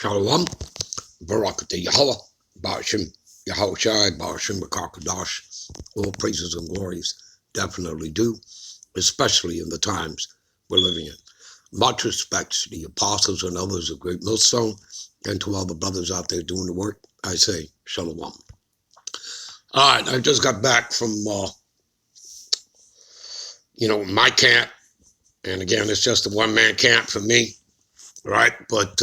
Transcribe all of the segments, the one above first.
Shalom, Barakatah Yahweh, Ba'ashim, Yahushai, Ba'ashim Makakadash. All praises and glories definitely do, especially in the times we're living in. Much respect to the apostles and others of Great Millstone, and to all the brothers out there doing the work. I say Shalom. All right, I just got back from, my camp. And again, it's just a one-man camp for me, right? But,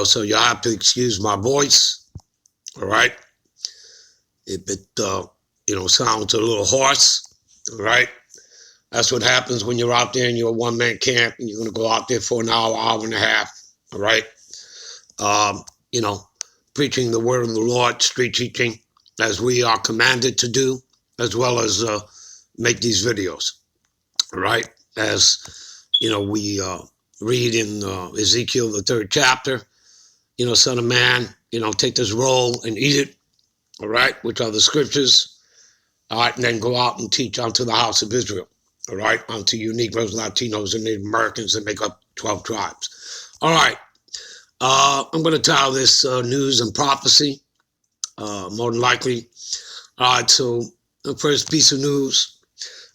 so you have to excuse my voice, all right? If it, sounds a little hoarse, all right? That's what happens when you're out there and you're a one-man camp and you're going to go out there for an hour, hour and a half, all right? Preaching the word of the Lord, street teaching, as we are commanded to do, as well as make these videos, all right? As, we read in Ezekiel, the 3rd chapter, Son of man, take this roll and eat it, all right, which are the scriptures, all right, and then go out and teach unto the house of Israel, all right, unto unique Latinos and Native Americans that make up 12 tribes. All right, I'm going to title this news and prophecy, more than likely. All right, so the first piece of news,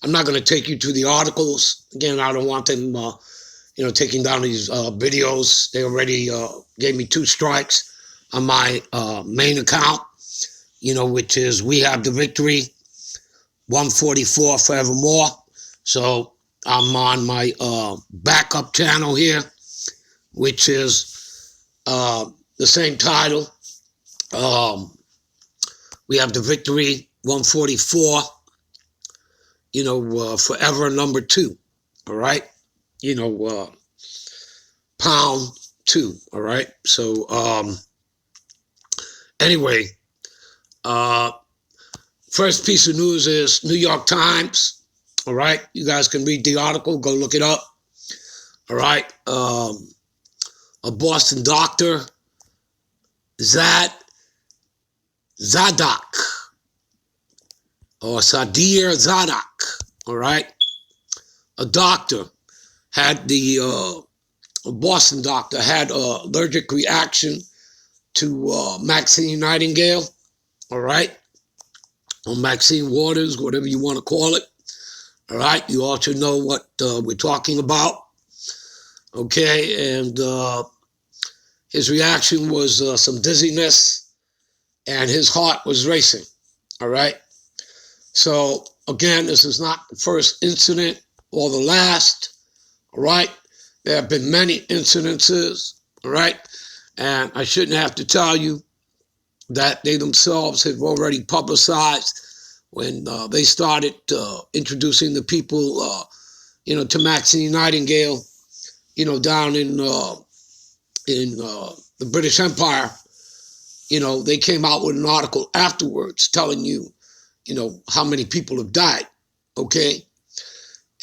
I'm not going to take you to the articles. Again, I don't want them, taking down these videos. They already gave me 2 strikes on my main account, which is We Have the Victory, 144 forevermore. So I'm on my backup channel here, which is the same title. We Have the Victory, 144, forever number 2, all right? Pound 2, all right? So, anyway, first piece of news is New York Times, all right? You guys can read the article, go look it up, all right? A Boston doctor, Zadak, or Sadir Zadak, all right? A doctor had a Boston doctor had an allergic reaction to Maxine Nightingale, all right? Or Maxine Waters, whatever you want to call it, all right? You all should know what we're talking about, okay? And his reaction was some dizziness, and his heart was racing, all right? So, again, this is not the first incident or the last, all right? There have been many incidences, all right? And I shouldn't have to tell you that they themselves have already publicized when they started introducing the people, to Maxine Nightingale, down in the British Empire. They came out with an article afterwards telling you, how many people have died, okay?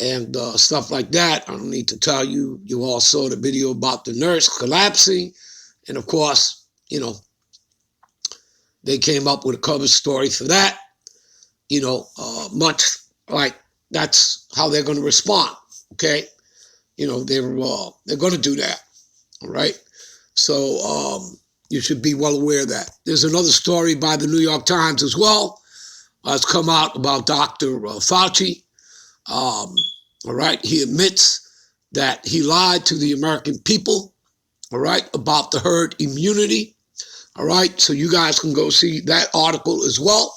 And stuff like that. I don't need to tell you. You all saw the video about the nurse collapsing. And of course, they came up with a cover story for that. Much like that's how they're going to respond, okay? They're going to do that, all right? So you should be well aware of that. There's another story by the New York Times as well. It's come out about Dr. Fauci. All right, he admits that he lied to the American people, all right, about the herd immunity, all right? So you guys can go see that article as well.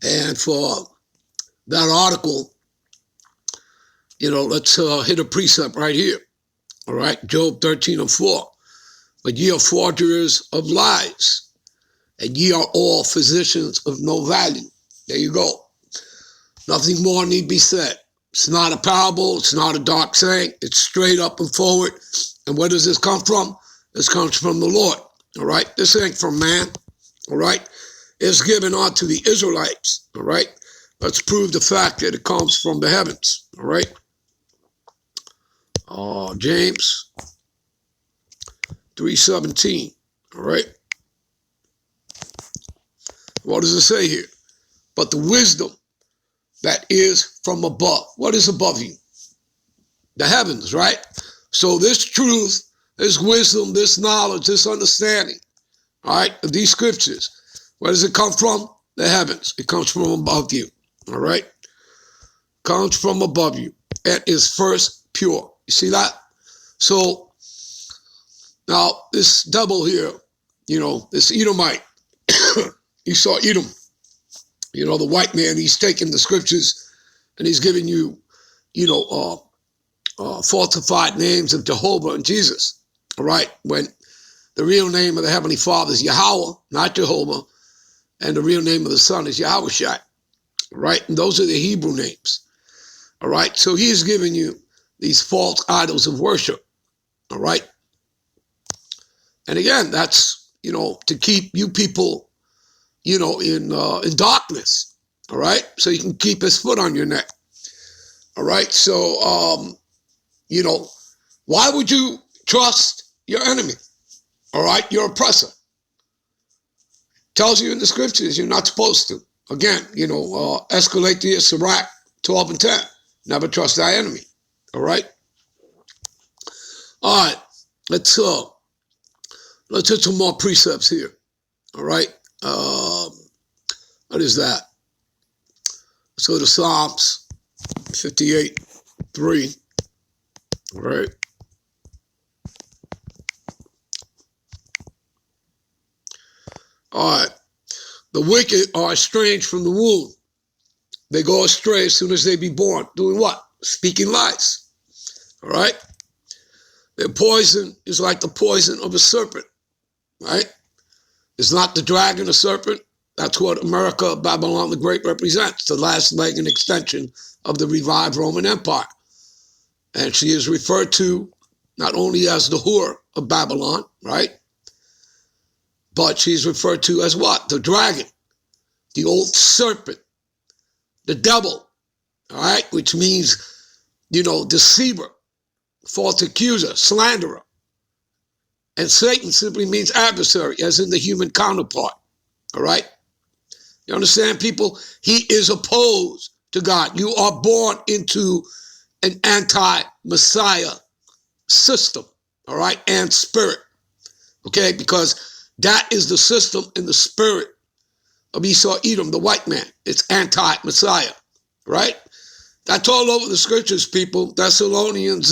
And for that article, let's hit a precept right here, all right? Job 13:4. But ye are forgers of lies, and ye are all physicians of no value. There you go. Nothing more need be said. It's not a parable. It's not a dark saying. It's straight up and forward. And where does this come from? This comes from the Lord, all right? This ain't from man, all right? It's given unto the Israelites, all right? Let's prove the fact that it comes from the heavens, all right? James 3:17, all right? What does it say here? But the wisdom that is from above. What is above you? The heavens, right? So this truth this wisdom, this knowledge, this understanding, all right, of these scriptures. Where does it come from? The heavens. It comes from above you, all right? Comes from above you. It is first pure. You see that? So now this devil here, this Edomite, you saw Edom, the white man, he's taking the scriptures and he's giving you, falsified names of Jehovah and Jesus, all right? When the real name of the Heavenly Father is Yahweh, not Jehovah, and the real name of the Son is Yahushai, right? And those are the Hebrew names, all right? So he's giving you these false idols of worship, all right? And again, that's, to keep you people, in darkness, all right? So you can keep his foot on your neck, all right? So, why would you trust your enemy, all right? Your oppressor. Tells you in the scriptures you're not supposed to. Again, escalate the Sirach 12 and 10. Never trust thy enemy, all right? All right, let's hit some more precepts here, all right? What is that? Let's go to Psalms 58:3, all right? All right, the wicked are estranged from the womb. They go astray as soon as they be born. Doing what? Speaking lies, all right? Their poison is like the poison of a serpent, right? It's not the dragon, a serpent. That's what America, Babylon the Great represents, the last leg and extension of the revived Roman Empire. And she is referred to not only as the whore of Babylon, right? But she's referred to as what? The dragon, the old serpent, the devil, all right? Which means, deceiver, false accuser, slanderer. And Satan simply means adversary, as in the human counterpart, all right? You understand, people? He is opposed to God. You are born into an anti-Messiah system, all right, and spirit, okay? Because that is the system and the spirit of Esau Edom, the white man. It's anti-Messiah, right? That's all over the scriptures, people. Thessalonians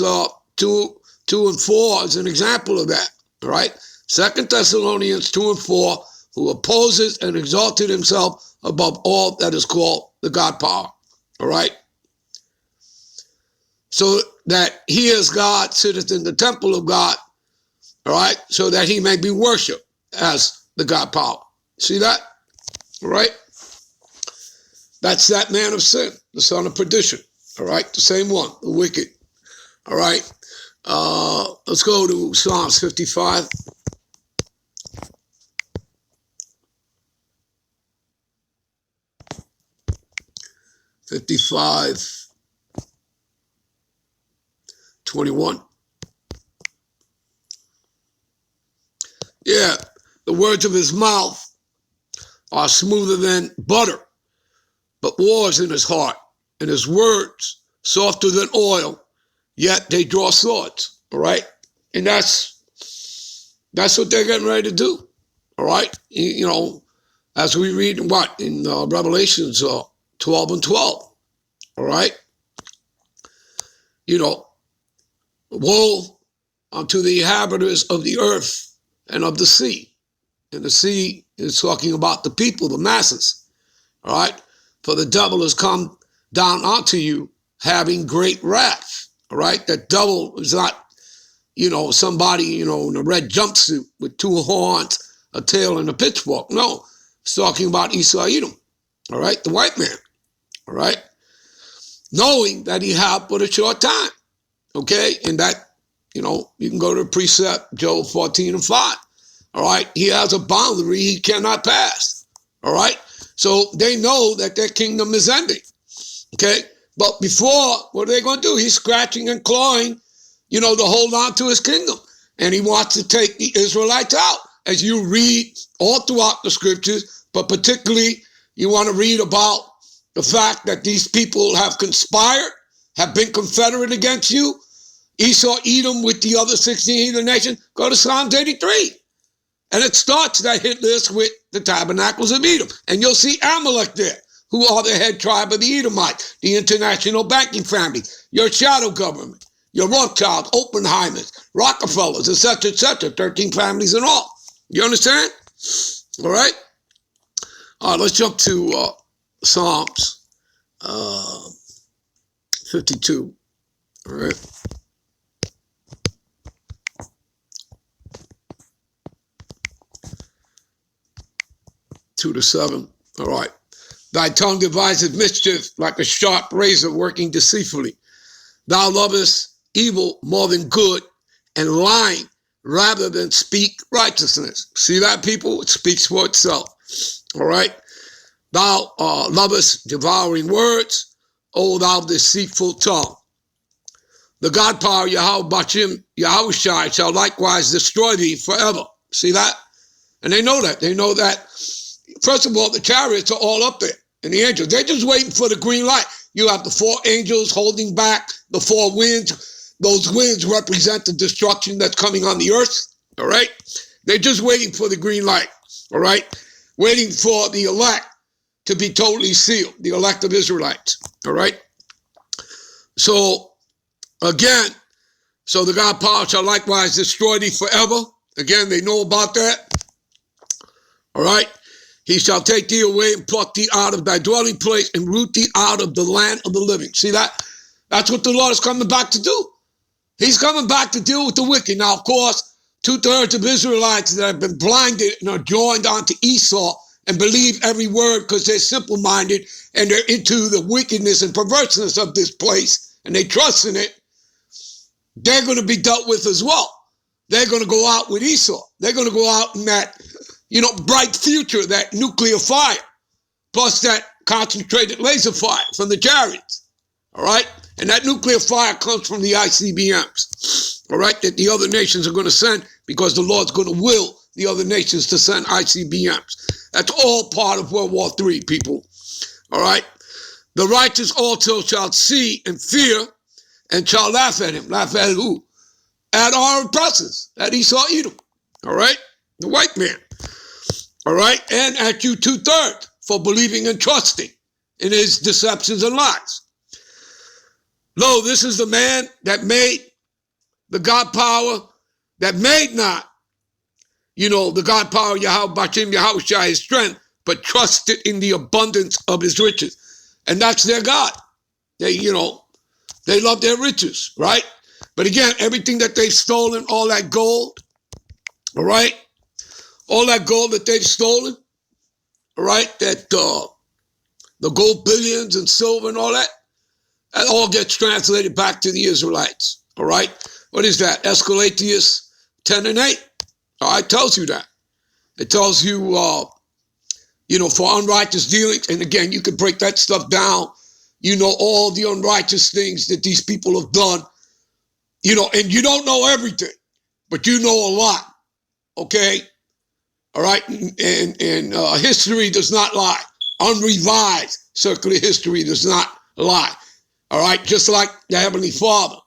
2 and 4 is an example of that, all right? 2 Thessalonians 2 and 4, who opposes and exalted himself above all that is called the God power, all right? So that he as God sitteth in the temple of God, all right? So that he may be worshipped as the God power. See that? All right? That's that man of sin, the son of perdition, all right? The same one, the wicked, all right? Let's go to Psalms 55. (55) 21. Yeah, the words of his mouth are smoother than butter, but war's in his heart, and his words softer than oil, yet they draw swords, all right? And that's what they're getting ready to do, all right? As we read in Revelations 12 and 12, all right? Woe unto the inhabitants of the earth and of the sea. And the sea is talking about the people, the masses, all right? For the devil has come down unto you having great wrath, all right? That devil is not, somebody, in a red jumpsuit with two horns, a tail, and a pitchfork. No, it's talking about Esau Edom, all right? The white man, all right? Knowing that he have but a short time, okay? And that, you can go to the precept, Job 14 and 5. All right, he has a boundary he cannot pass. All right, so they know that their kingdom is ending. Okay, but before, what are they going to do? He's scratching and clawing, to hold on to his kingdom. And he wants to take the Israelites out. As you read all throughout the scriptures, but particularly you want to read about the fact that these people have conspired, have been confederate against you. Esau, Edom with the other 16 heathen nations, go to Psalms 83. And it starts that hit list with the tabernacles of Edom. And you'll see Amalek there, who are the head tribe of the Edomites, the international banking family, your shadow government, your Rothschilds, Oppenheimers, Rockefellers, etc., 13 families in all. You understand? All right? All right, let's jump to Psalms 52. All right. 2-7. All right. Thy tongue deviseth mischief like a sharp razor working deceitfully. Thou lovest evil more than good, and lying rather than speak righteousness. See that, people? It speaks for itself. All right. Thou lovest devouring words, O thou deceitful tongue. The God power Yahweh Bachim Yahushai shall likewise destroy thee forever. See that? And they know that. They know that. First of all, the chariots are all up there, and the angels, they're just waiting for the green light. You have the 4 angels holding back the 4 winds. Those winds represent the destruction that's coming on the earth, all right? They're just waiting for the green light, all right? Waiting for the elect to be totally sealed, the elect of Israelites, all right? So, again, so the God power shall likewise destroy thee forever. Again, they know about that, all right? He shall take thee away and pluck thee out of thy dwelling place and root thee out of the land of the living. See that? That's what the Lord is coming back to do. He's coming back to deal with the wicked. Now, of course, 2/3 of Israelites that have been blinded and are joined onto Esau and believe every word because they're simple-minded and they're into the wickedness and perverseness of this place and they trust in it, they're going to be dealt with as well. They're going to go out with Esau. They're going to go out in that, bright future, that nuclear fire, plus that concentrated laser fire from the chariots, all right? And that nuclear fire comes from the ICBMs, all right, that the other nations are going to send because the Lord's going to will the other nations to send ICBMs. That's all part of World War III, people, all right? The righteous also shall see and fear and shall laugh at him. Laugh at who? At our oppressors, at Esau, Edom, all right? The white man. All right, and at you 2/3 for believing and trusting in his deceptions and lies. Lo, this is the man that made the God power, that made not, the God power, Yahweh Bachim Yahushai, his strength, but trusted in the abundance of his riches. And that's their God. They love their riches, right? But again, everything that they've stolen, all that gold, all right? All that gold that they've stolen, all right, that the gold billions and silver and all that all gets translated back to the Israelites, all right? What is that? Escalatius 10:8. All right, tells you that. It tells you, for unrighteous dealings, and again, you can break that stuff down, all the unrighteous things that these people have done, and you don't know everything, but you know a lot, okay? All right, and history does not lie. Unrevised circular history does not lie. All right, just like the Heavenly Father,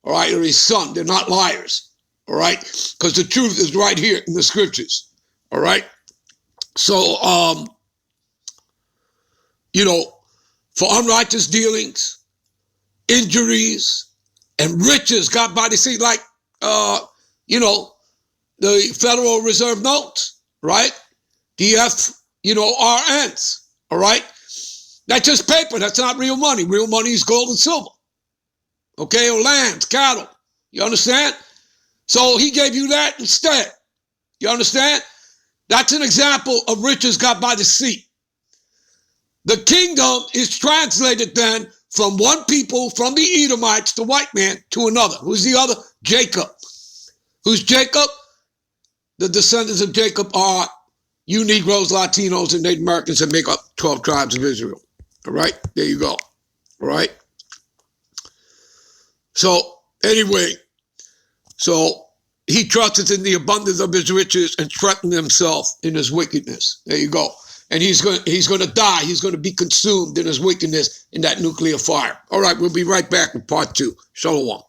all right, or his Son, they're not liars. All right, because the truth is right here in the scriptures. All right, so for unrighteous dealings, injuries, and riches got by the sea, like the Federal Reserve notes. Right? RNs, all right? That's just paper. That's not real money. Real money is gold and silver, okay? Or land, cattle. You understand? So he gave you that instead. You understand? That's an example of riches got by the sea. The kingdom is translated then from one people, from the Edomites, the white man, to another. Who's the other? Jacob. Who's Jacob? The descendants of Jacob are you Negroes, Latinos, and Native Americans that make up 12 tribes of Israel. All right? There you go. All right? So, anyway, he trusted in the abundance of his riches and strengthened himself in his wickedness. There you go. And he's going to die. He's going to be consumed in his wickedness in that nuclear fire. All right, we'll be right back with part 2. Shalom.